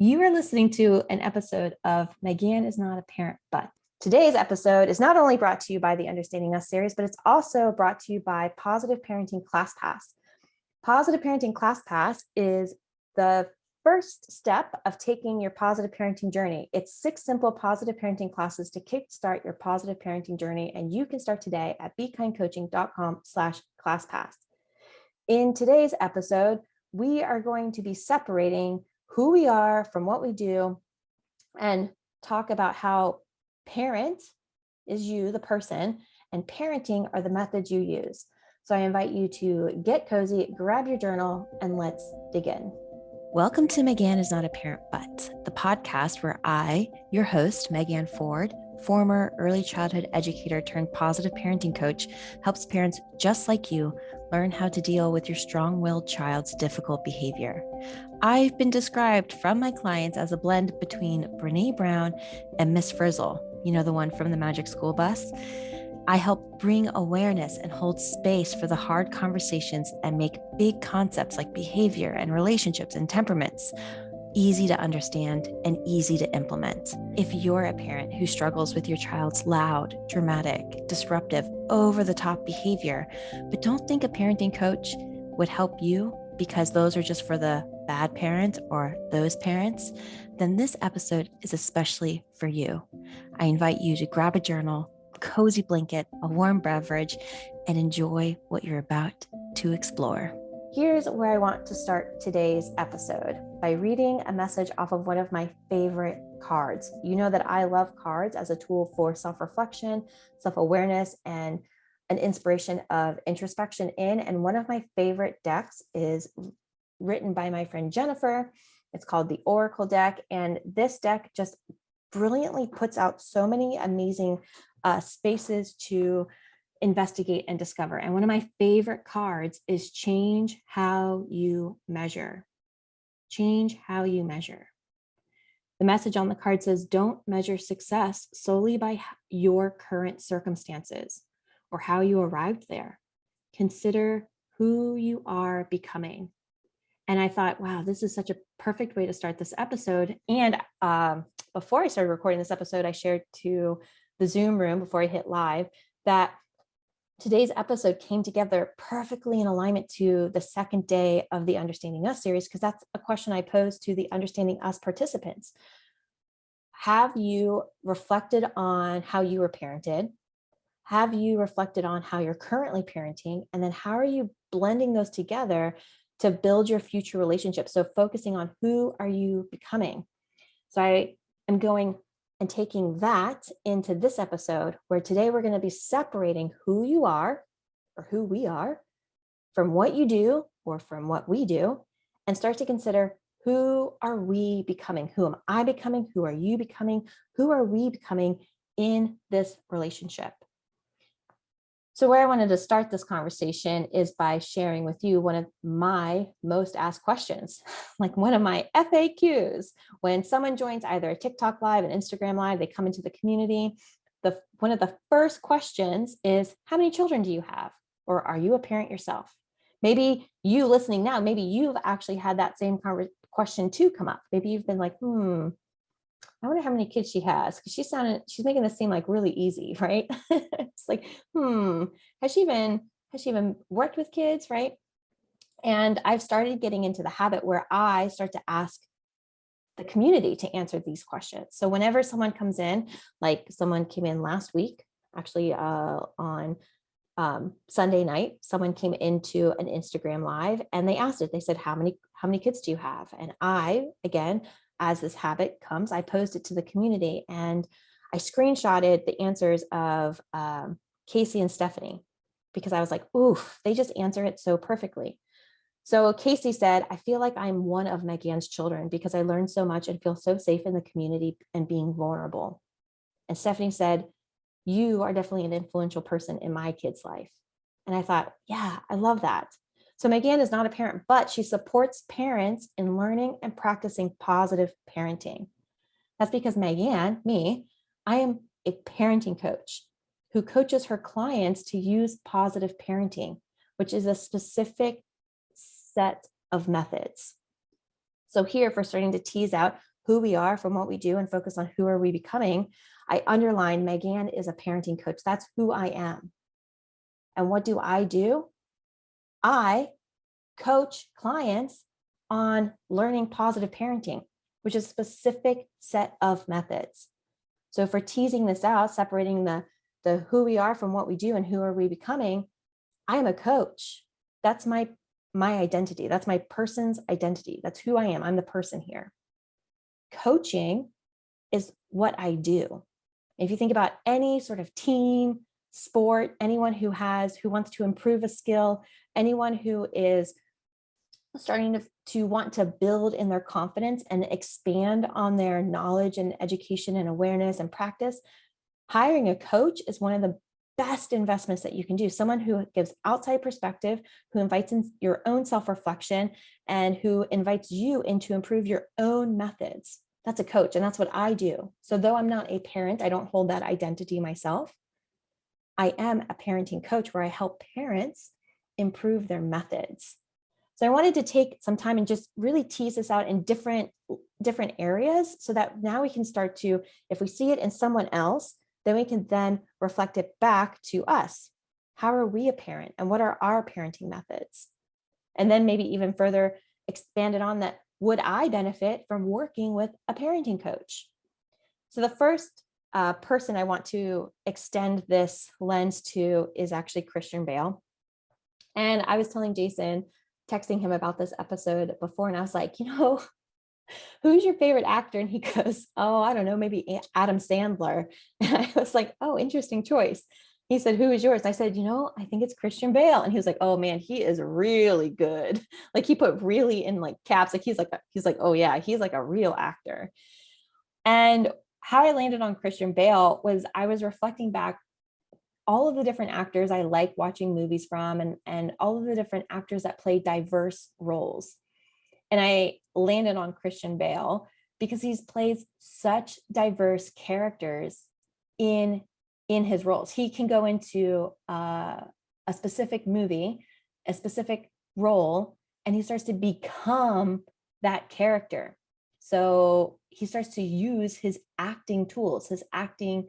You are listening to an episode of MegAnne is Not a Parent, But. Today's episode is not only brought to you by the Understanding Us series, but it's also brought to you by Positive Parenting ClassPass. Positive Parenting ClassPass is the first step of taking your positive parenting journey. It's 6 simple positive parenting classes to kickstart your positive parenting journey, and you can start today at bekindcoaching.com/ClassPass. In today's episode, we are going to be separating who we are from what we do and talk about how parent is you, the person, and parenting are the methods you use. So I invite you to get cozy, grab your journal, and let's dig in. Welcome to MegAnne is Not a Parent, But, the podcast where I, your host, MegAnne Ford, former early childhood educator turned positive parenting coach, helps parents just like you learn how to deal with your strong-willed child's difficult behavior. I've been described from my clients as a blend between Brené Brown and Miss Frizzle, you know, the one from the Magic School Bus. I help bring awareness and hold space for the hard conversations and make big concepts like behavior and relationships and temperaments easy to understand and easy to implement. If you're a parent who struggles with your child's loud, dramatic, disruptive, over-the-top behavior, but don't think a parenting coach would help you because those are just for the bad parent or those parents, then this episode is especially for you. I invite you to grab a journal, cozy blanket, a warm beverage, and enjoy what you're about to explore. Here's where I want to start today's episode, by reading a message off of one of my favorite cards. You know that I love cards as a tool for self-reflection, self-awareness, and an inspiration of introspection in. And one of my favorite decks is written by my friend Jennifer. It's called the Oracle deck. And this deck just brilliantly puts out so many amazing spaces to investigate and discover. And one of my favorite cards is Change How You Measure. Change how you measure. The message on the card says, don't measure success solely by your current circumstances or how you arrived there. Consider who you are becoming. And I thought, wow, this is such a perfect way to start this episode. And before I started recording this episode, I shared to the Zoom room before I hit live that today's episode came together perfectly in alignment to the second day of the Understanding Us series, because that's a question I posed to the Understanding Us participants. Have you reflected on how you were parented? Have you reflected on how you're currently parenting? And then how are you blending those together to build your future relationships? So focusing on who are you becoming? So I am going and taking that into this episode, where today we're going to be separating who you are or who we are from what you do or from what we do, and start to consider, who are we becoming? Who am I becoming? Who are you becoming? Who are we becoming in this relationship? So where I wanted to start this conversation is by sharing with you one of my most asked questions, like one of my FAQs. When someone joins either a TikTok live, an Instagram live, they come into the community, one of the first questions is, how many children do you have? Or are you a parent yourself? Maybe you listening now, maybe you've actually had that same question too come up. Maybe you've been like, I wonder how many kids she has, because she's making this seem like really easy, right? It's like, has she even worked with kids, right? And I've started getting into the habit where I start to ask the community to answer these questions. So whenever someone comes in, like someone came in last week, actually on Sunday night, someone came into an Instagram live and they asked it. They said, how many kids do you have? And I, again, as this habit comes, I posed it to the community and I screenshotted the answers of Casey and Stephanie, because I was like, oof, they just answer it so perfectly. So Casey said, I feel like I'm one of MegAnne's children because I learned so much and feel so safe in the community and being vulnerable. And Stephanie said, you are definitely an influential person in my kid's life. And I thought, yeah, I love that. So MegAnne is not a parent, but she supports parents in learning and practicing positive parenting. That's because MegAnne, me, I am a parenting coach who coaches her clients to use positive parenting, which is a specific set of methods. So here, if we're starting to tease out who we are from what we do and focus on who are we becoming, I underline MegAnne is a parenting coach. That's who I am. And what do? I coach clients on learning positive parenting, which is a specific set of methods. So for teasing this out, separating the who we are from what we do and who are we becoming, I am a coach. That's my identity. That's my person's identity. That's who I am. I'm the person here. Coaching is what I do. If you think about any sort of team, sport, anyone who wants to improve a skill, anyone who is starting to want to build in their confidence and expand on their knowledge and education and awareness and practice, hiring a coach is one of the best investments that you can do. Someone who gives outside perspective, who invites in your own self-reflection, and who invites you in to improve your own methods. That's a coach, and that's what I do. So though I'm not a parent, I don't hold that identity myself. I am a parenting coach where I help parents improve their methods. So I wanted to take some time and just really tease this out in different areas so that now we can start to, if we see it in someone else, then we can then reflect it back to us. How are we a parent and what are our parenting methods? And then maybe even further expand it on that. Would I benefit from working with a parenting coach? So the first person I want to extend this lens to is actually Christian Bale. And I was telling Jason, texting him about this episode before, and I was like, who's your favorite actor? And he goes, oh, I don't know, maybe Adam Sandler. And I was like, oh, interesting choice. He said, who is yours? And I said, I think it's Christian Bale. And he was like, oh man, he is really good. Like he put really in like caps. Like he's like, oh yeah, he's like a real actor. And how I landed on Christian Bale was I was reflecting back all of the different actors I like watching movies from, and all of the different actors that play diverse roles. And I landed on Christian Bale because he plays such diverse characters in his roles. He can go into a specific movie, a specific role, and he starts to become that character. So he starts to use his acting tools, his acting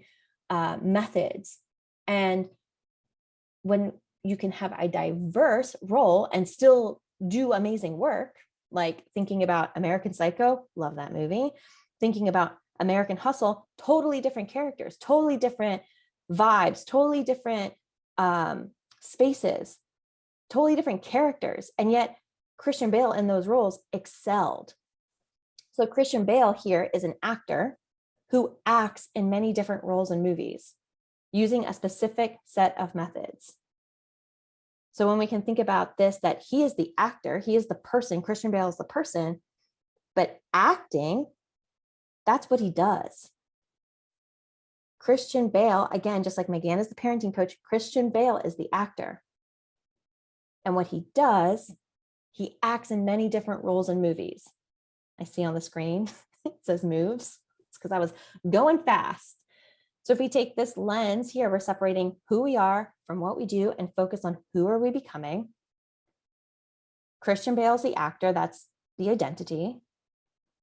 methods. And when you can have a diverse role and still do amazing work, like thinking about American Psycho, love that movie. Thinking about American Hustle, totally different characters, totally different vibes, totally different spaces, totally different characters. And yet Christian Bale in those roles excelled. So Christian Bale here is an actor who acts in many different roles in movies using a specific set of methods. So when we can think about this, that he is the actor, he is the person, Christian Bale is the person, but acting, that's what he does. Christian Bale, again, just like MegAnne is the parenting coach, Christian Bale is the actor. And what he does, he acts in many different roles in movies. I see on the screen, it says moves. It's because I was going fast. So if we take this lens here, we're separating who we are from what we do and focus on who are we becoming. Christian Bale's the actor, that's the identity.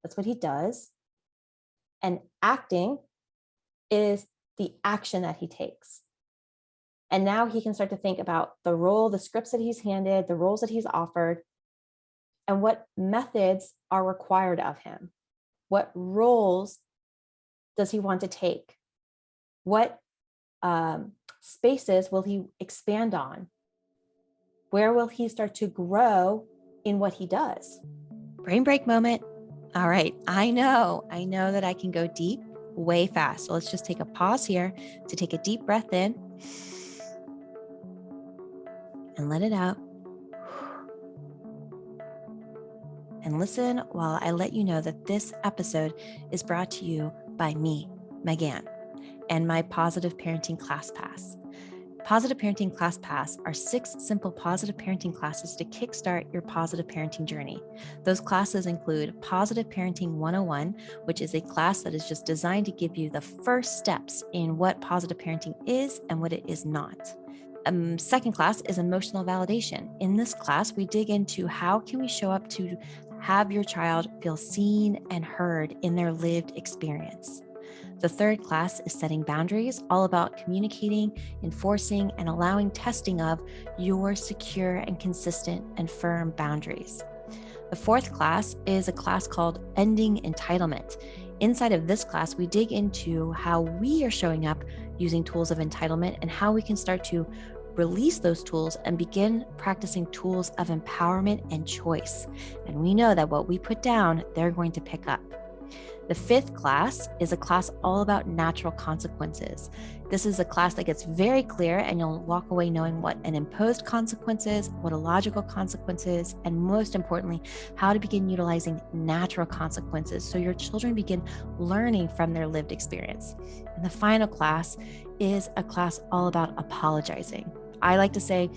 That's what he does. And acting is the action that he takes. And now he can start to think about the role, the scripts that he's handed, the roles that he's offered, and what methods are required of him. What roles does he want to take? What spaces will he expand on? Where will he start to grow in what he does? Brain break moment. All right, I know that I can go deep way fast. So let's just take a pause here to take a deep breath in and let it out. And listen while I let you know that this episode is brought to you by me, MegAnne, and my Positive Parenting Class Pass. Positive Parenting Class Pass are 6 simple positive parenting classes to kickstart your positive parenting journey. Those classes include Positive Parenting 101, which is a class that is just designed to give you the first steps in what positive parenting is and what it is not. Second class is Emotional Validation. In this class, we dig into how can we show up to have your child feel seen and heard in their lived experience. The third class is setting boundaries, all about communicating, enforcing, and allowing testing of your secure and consistent and firm boundaries. The fourth class is a class called Ending Entitlement. Inside of this class, we dig into how we are showing up using tools of entitlement and how we can start to release those tools and begin practicing tools of empowerment and choice. And we know that what we put down, they're going to pick up. The fifth class is a class all about natural consequences. This is a class that gets very clear, and you'll walk away knowing what an imposed consequence is, what a logical consequence is, and most importantly, how to begin utilizing natural consequences so your children begin learning from their lived experience. And the final class is a class all about apologizing. I like to say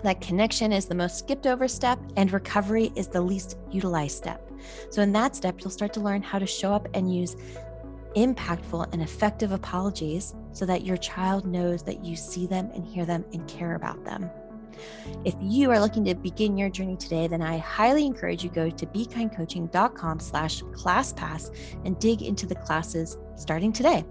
that connection is the most skipped over step and recovery is the least utilized step. So in that step, you'll start to learn how to show up and use impactful and effective apologies so that your child knows that you see them and hear them and care about them. If you are looking to begin your journey today, then I highly encourage you go to bekindcoaching.com/classpass and dig into the classes starting today.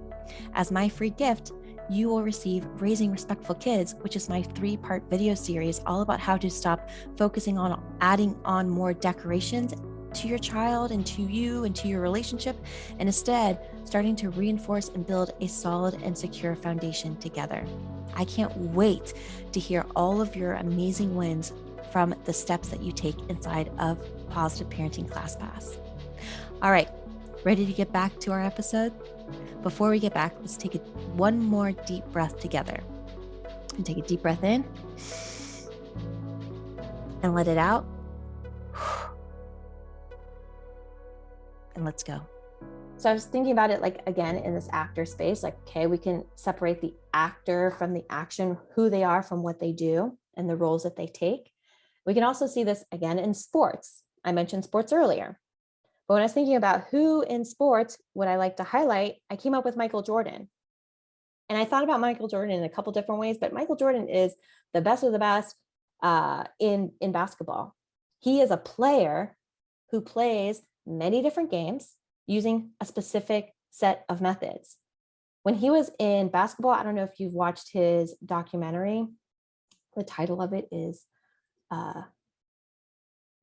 As my free gift, you will receive Raising Respectful Kids, which is my 3-part video series all about how to stop focusing on adding on more decorations to your child and to you and to your relationship, and instead starting to reinforce and build a solid and secure foundation together. I can't wait to hear all of your amazing wins from the steps that you take inside of Positive Parenting ClassPass. All right, ready to get back to our episode? Before we get back, let's take one more deep breath together. And take a deep breath in and let it out. And let's go. So I was thinking about it, like, again, in this actor space, like, okay, we can separate the actor from the action, who they are from what they do and the roles that they take. We can also see this again in sports. I mentioned sports earlier, but when I was thinking about who in sports would I like to highlight, I came up with Michael Jordan. And I thought about Michael Jordan in a couple different ways, but Michael Jordan is the best of the best in basketball. He is a player who plays many different games using a specific set of methods. When he was in basketball, I don't know if you've watched his documentary. The title of it is,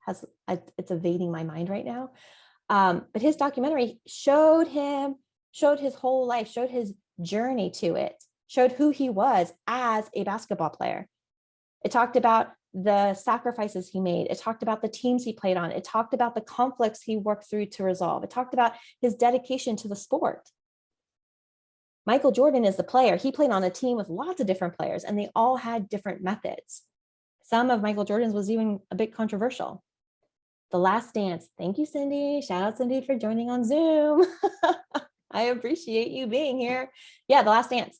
it's evading my mind right now. But his documentary showed his whole life, showed his journey to it, showed who he was as a basketball player. It talked about the sacrifices he made. It talked about the teams he played on. It talked about the conflicts he worked through to resolve. It talked about his dedication to the sport. Michael Jordan is the player. He played on a team with lots of different players, and they all had different methods. Some of Michael Jordan's was even a bit controversial. The Last Dance. Thank you, Cindy. Shout out, Cindy, for joining on Zoom. I appreciate you being here. Yeah, The Last Dance.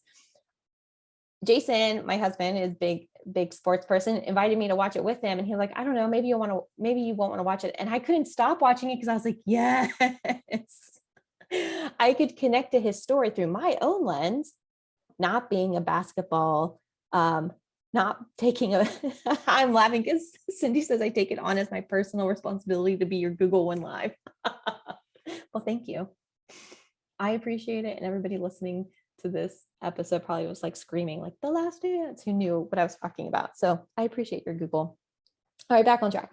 Jason, my husband, is big sports person, invited me to watch it with him. And he was like, I don't know, maybe you won't want to watch it. And I couldn't stop watching it because I was like, yes. I could connect to his story through my own lens, not being a basketball, not taking I'm laughing because Cindy says I take it on as my personal responsibility to be your Google One Live. Well, thank you. I appreciate it. And everybody listening to this episode probably was like screaming like The Last Dance, who knew what I was talking about. So I appreciate your Google. All right, back on track.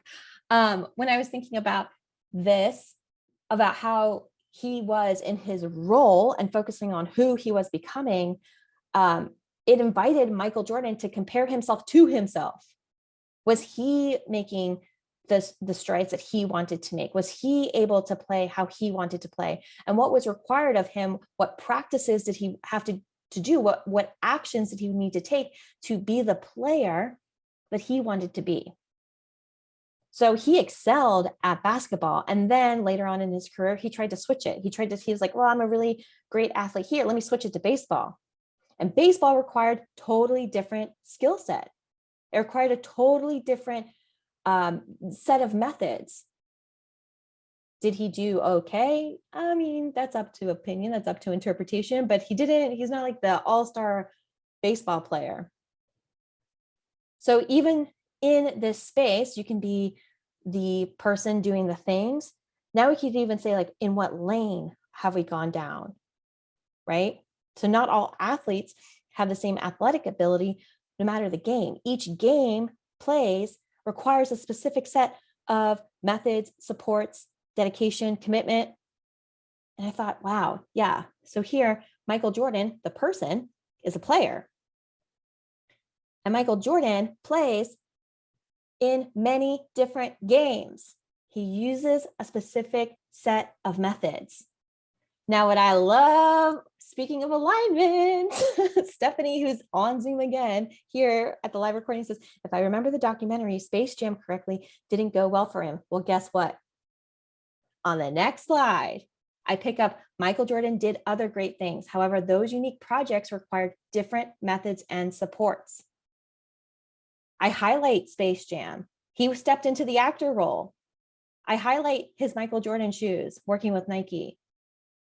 When I was thinking about this, about how he was in his role and focusing on who he was becoming, it invited Michael Jordan to compare himself to himself. Was he making the strides that he wanted to make? Was he able to play how he wanted to play? And what was required of him? What practices did he have to do? What actions did he need to take to be the player that he wanted to be? So he excelled at basketball. And then later on in his career, he tried to switch it. He was like, well, I'm a really great athlete here. Let me switch it to baseball. And baseball required totally different skill set. It required a totally different set of methods. Did he do okay? I mean, that's up to opinion, that's up to interpretation, but he's not like the all-star baseball player. So even in this space, you can be the person doing the things. Now we could even say, like, in what lane have we gone down, right? So not all athletes have the same athletic ability, no matter the game. Each game plays requires a specific set of methods, supports, dedication, commitment. And I thought, wow, yeah. So here, Michael Jordan, the person, is a player. And Michael Jordan plays in many different games. He uses a specific set of methods. Now, what I love, speaking of alignment, Stephanie, who's on Zoom again here at the live recording, says, if I remember the documentary Space Jam correctly, didn't go well for him. Well, guess what? On the next slide, I pick up Michael Jordan did other great things. However, those unique projects required different methods and supports. I highlight Space Jam. He stepped into the actor role. I highlight his Michael Jordan shoes, working with Nike.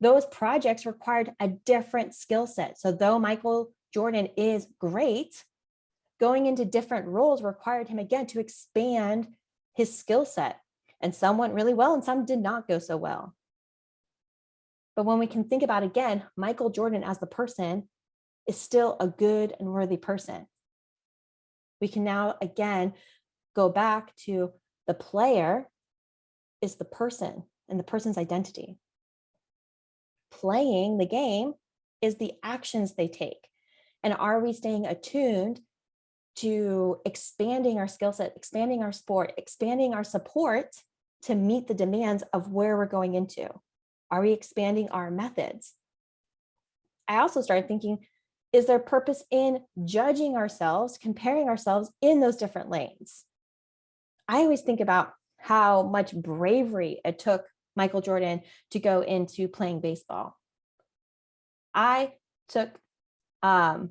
Those projects required a different skill set. So though Michael Jordan is great, going into different roles required him again to expand his skill set. And some went really well and some did not go so well. But when we can think about, again, Michael Jordan as the person is still a good and worthy person. We can now, again, go back to the player is the person and the person's identity. Playing the game is the actions they take. And are we staying attuned to expanding our skill set, expanding our sport, expanding our support to meet the demands of where we're going into? Are we expanding our methods? I also started thinking, is there purpose in judging ourselves, comparing ourselves in those different lanes? I always think about how much bravery it took Michael Jordan to go into playing baseball. I took, to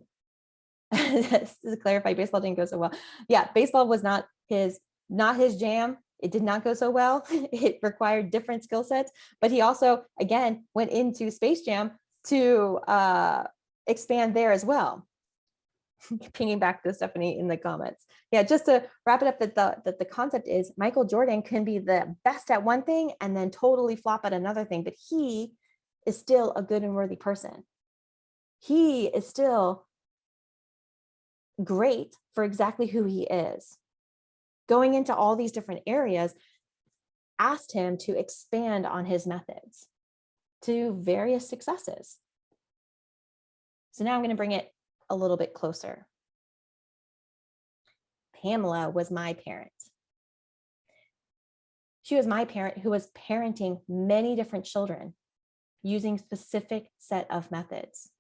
clarify, baseball didn't go so well. Yeah, baseball was not his jam. It did not go so well. It required different skill sets, but he also, again, went into Space Jam to expand there as well. Pinging back to Stephanie in the comments. Yeah, just to wrap it up, that the concept is Michael Jordan can be the best at one thing and then totally flop at another thing, but he is still a good and worthy person. He is still great for exactly who he is. Going into all these different areas asked him to expand on his methods to various successes. So now I'm going to bring it a little bit closer. Pamela was my parent. She was my parent who was parenting many different children using specific set of methods.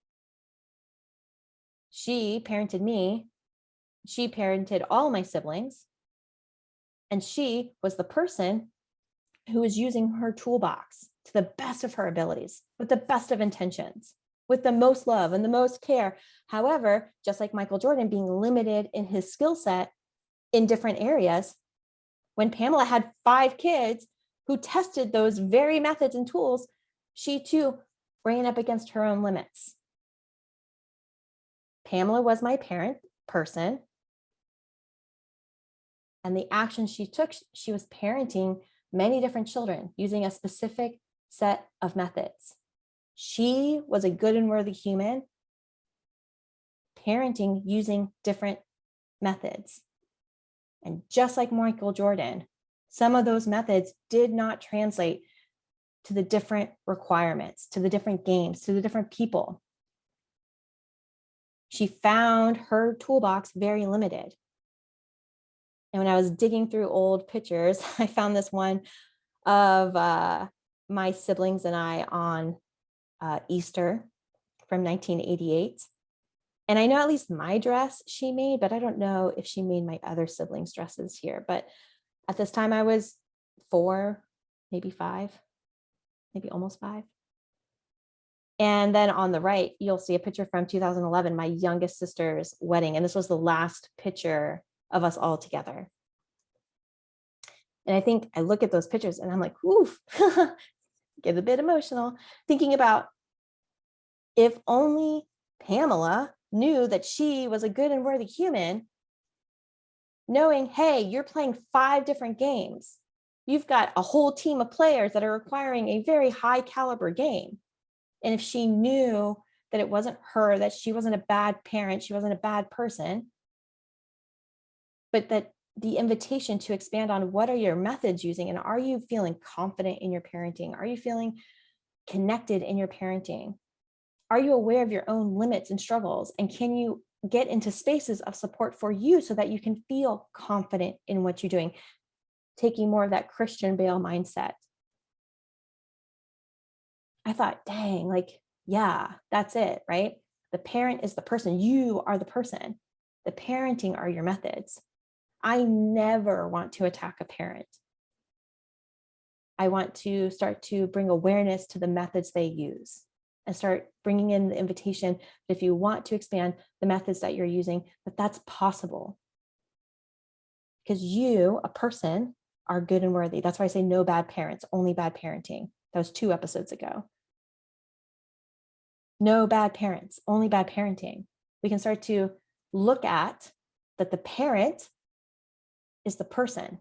She parented me. She parented all my siblings. And she was the person who was using her toolbox to the best of her abilities, with the best of intentions, with the most love and the most care. However, just like Michael Jordan being limited in his skill set in different areas, when Pamela had 5 kids who tested those very methods and tools, she too ran up against her own limits. Pamela was my person. And the action she took, she was parenting many different children using a specific set of methods. She was a good and worthy human, parenting using different methods. And just like Michael Jordan, some of those methods did not translate to the different requirements, to the different games, to the different people. She found her toolbox very limited. And when I was digging through old pictures, I found this one of my siblings and I on Easter from 1988. And I know at least my dress she made, but I don't know if she made my other siblings' dresses here. But at this time I was 4, maybe 5, maybe almost 5. And then on the right, you'll see a picture from 2011, my youngest sister's wedding. And this was the last picture of us all together. And I think I look at those pictures and I'm like, oof, get a bit emotional, thinking about if only Pamela knew that she was a good and worthy human, knowing, hey, you're playing 5 different games. You've got a whole team of players that are requiring a very high caliber game. And if she knew that it wasn't her, that she wasn't a bad parent, she wasn't a bad person, but that the invitation to expand on what are your methods using, and are you feeling confident in your parenting? Are you feeling connected in your parenting? Are you aware of your own limits and struggles? And can you get into spaces of support for you so that you can feel confident in what you're doing? Taking more of that Christian Bale mindset. I thought, dang, like, yeah, that's it, right? The parent is the person. You are the person. The parenting are your methods. I never want to attack a parent. I want to start to bring awareness to the methods they use and start bringing in the invitation that if you want to expand the methods that you're using, that that's possible. Because you, a person, are good and worthy. That's why I say no bad parents, only bad parenting. That was 2 episodes ago. No bad parents, only bad parenting. We can start to look at that the parent is the person.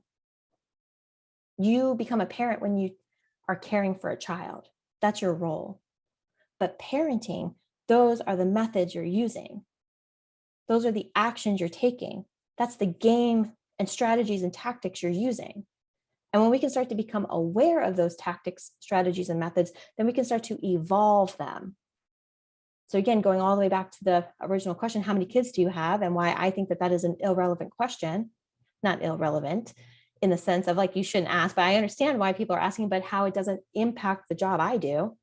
You become a parent when you are caring for a child. That's your role. But parenting, those are the methods you're using. Those are the actions you're taking. That's the game and strategies and tactics you're using. And when we can start to become aware of those tactics, strategies, and methods, then we can start to evolve them. So again, going all the way back to the original question, how many kids do you have? And why I think that that is an irrelevant question, not irrelevant in the sense of like, you shouldn't ask, but I understand why people are asking, but how it doesn't impact the job I do,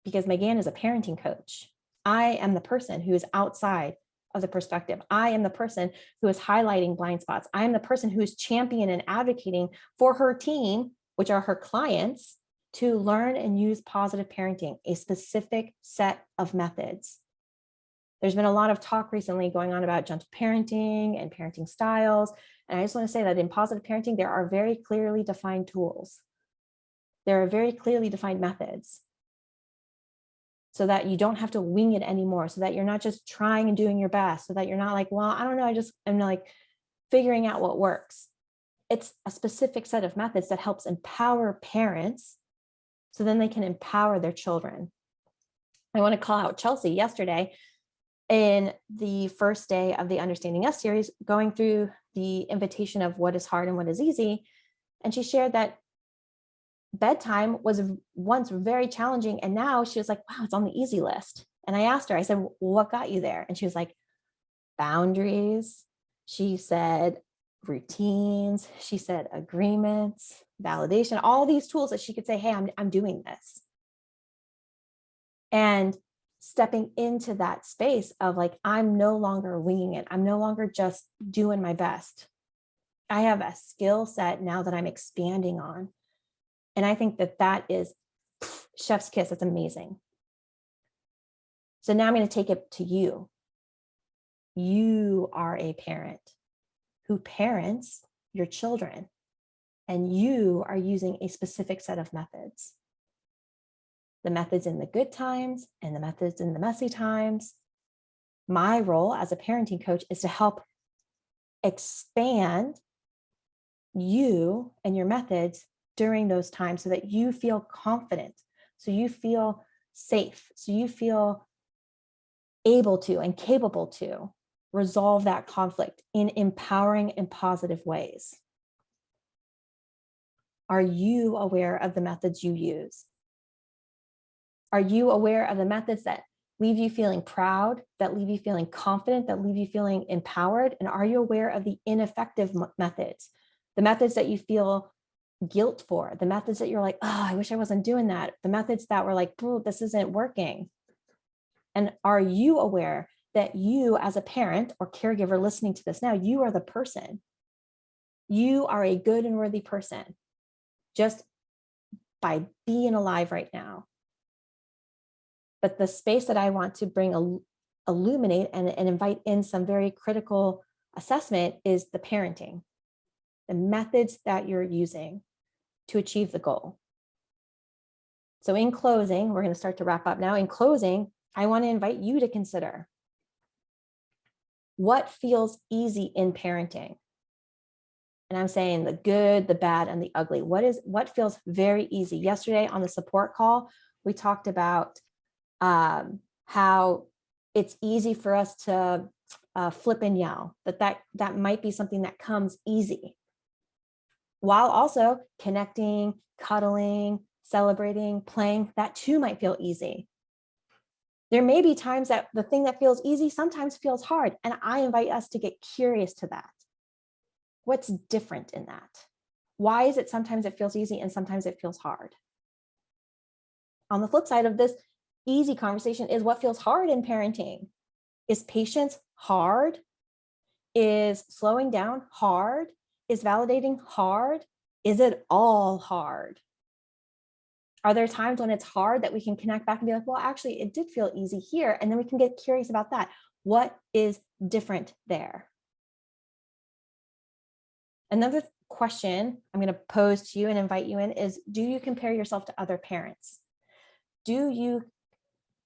because MegAnne is a parenting coach. I am the person who is outside of the perspective. I am the person who is highlighting blind spots. I am the person who is championing and advocating for her team, which are her clients, to learn and use positive parenting, a specific set of methods. There's been a lot of talk recently going on about gentle parenting and parenting styles. And I just want to say that in positive parenting, there are very clearly defined tools. There are very clearly defined methods so that you don't have to wing it anymore, so that you're not just trying and doing your best, so that you're not like, well, I don't know, I'm like figuring out what works. It's a specific set of methods that helps empower parents so then they can empower their children. I want to call out Chelsea yesterday in the first day of the Understanding Us series, going through the invitation of what is hard and what is easy. And she shared that bedtime was once very challenging. And now she was like, wow, it's on the easy list. And I asked her, I said, well, what got you there? And she was like, boundaries. She said, routines. She said, agreements, validation, all these tools that she could say, hey, I'm doing this. And stepping into that space of like, I'm no longer winging it. I'm no longer just doing my best. I have a skill set now that I'm expanding on. And I think that that is chef's kiss. It's amazing. So now I'm going to take it to you. You are a parent who parents your children, and you are using a specific set of methods. The methods in the good times and the methods in the messy times. My role as a parenting coach is to help expand you and your methods during those times so that you feel confident, so you feel safe, so you feel able to and capable to resolve that conflict in empowering and positive ways. Are you aware of the methods you use? Are you aware of the methods that leave you feeling proud, that leave you feeling confident, that leave you feeling empowered? And are you aware of the ineffective methods, the methods that you feel guilt for, the methods that you're like, oh, I wish I wasn't doing that, the methods that were like, oh, this isn't working? And are you aware that you as a parent or caregiver listening to this now, you are the person. You are a good and worthy person just by being alive right now. But the space that I want to bring, illuminate and invite in some very critical assessment is the parenting, the methods that you're using to achieve the goal. So in closing, we're going to start to wrap up now. In closing, I want to invite you to consider what feels easy in parenting. And I'm saying the good, the bad, and the ugly. What feels very easy? Yesterday on the support call, we talked about how it's easy for us to flip and yell, that might be something that comes easy, while also connecting, cuddling, celebrating, playing, that too might feel easy. There may be times that the thing that feels easy sometimes feels hard, and I invite us to get curious to that. What's different in that? Why is it sometimes it feels easy and sometimes it feels hard? On the flip side of this easy conversation is what feels hard in parenting. Is patience hard? Is slowing down hard? Is validating hard? Is it all hard? Are there times when it's hard that we can connect back and be like, well, actually, it did feel easy here. And then we can get curious about that. What is different there? Another question I'm going to pose to you and invite you in is, do you compare yourself to other parents? Do you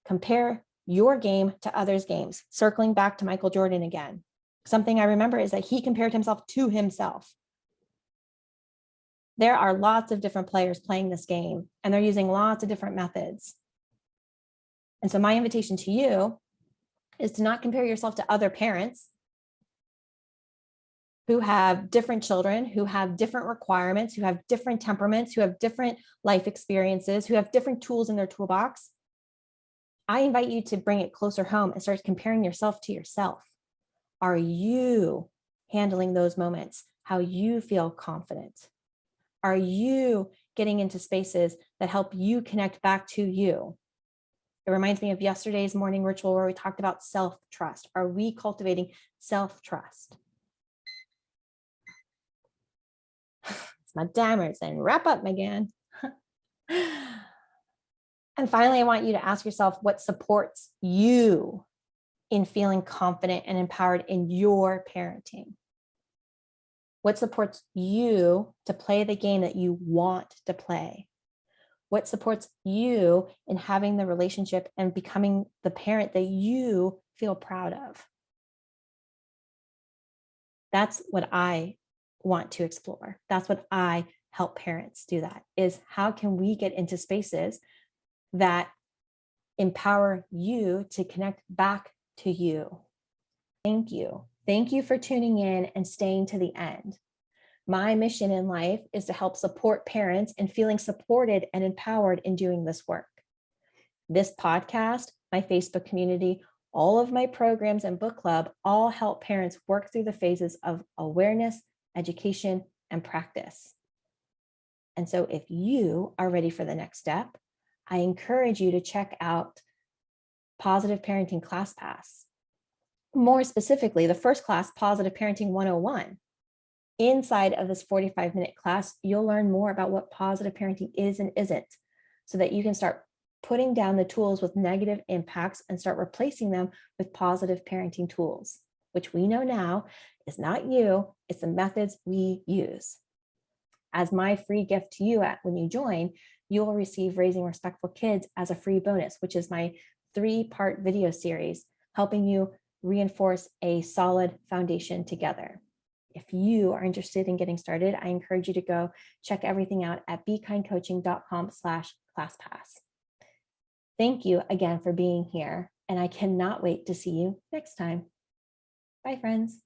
compare your game to others' games? Circling back to Michael Jordan again. Something I remember is that he compared himself to himself. There are lots of different players playing this game, and they're using lots of different methods. And so my invitation to you is to not compare yourself to other parents who have different children, who have different requirements, who have different temperaments, who have different life experiences, who have different tools in their toolbox. I invite you to bring it closer home and start comparing yourself to yourself. Are you handling those moments how you feel confident? Are you getting into spaces that help you connect back to you? It reminds me of yesterday's morning ritual where we talked about self-trust. Are we cultivating self-trust? It's my timer saying, wrap up, MegAnne. And finally, I want you to ask yourself what supports you in feeling confident and empowered in your parenting. What supports you to play the game that you want to play? What supports you in having the relationship and becoming the parent that you feel proud of? That's what I want to explore. That's what I help parents do, that is, how can we get into spaces that empower you to connect back to you? Thank you. Thank you for tuning in and staying to the end. My mission in life is to help support parents in feeling supported and empowered in doing this work. This podcast, my Facebook community, all of my programs and book club all help parents work through the phases of awareness, education, and practice. And so if you are ready for the next step, I encourage you to check out Positive Parenting ClassPass. More specifically, the first class, Positive Parenting 101. Inside of this 45-minute class, you'll learn more about what positive parenting is and isn't, so that you can start putting down the tools with negative impacts and start replacing them with positive parenting tools, which we know now is not you, it's the methods we use. As my free gift to you when you join, you'll receive Raising Respectful Kids as a free bonus, which is my 3-part video series, helping you reinforce a solid foundation together. If you are interested in getting started, I encourage you to go check everything out at bekindcoaching.com/classpass. Thank you again for being here, and I cannot wait to see you next time. Bye, friends.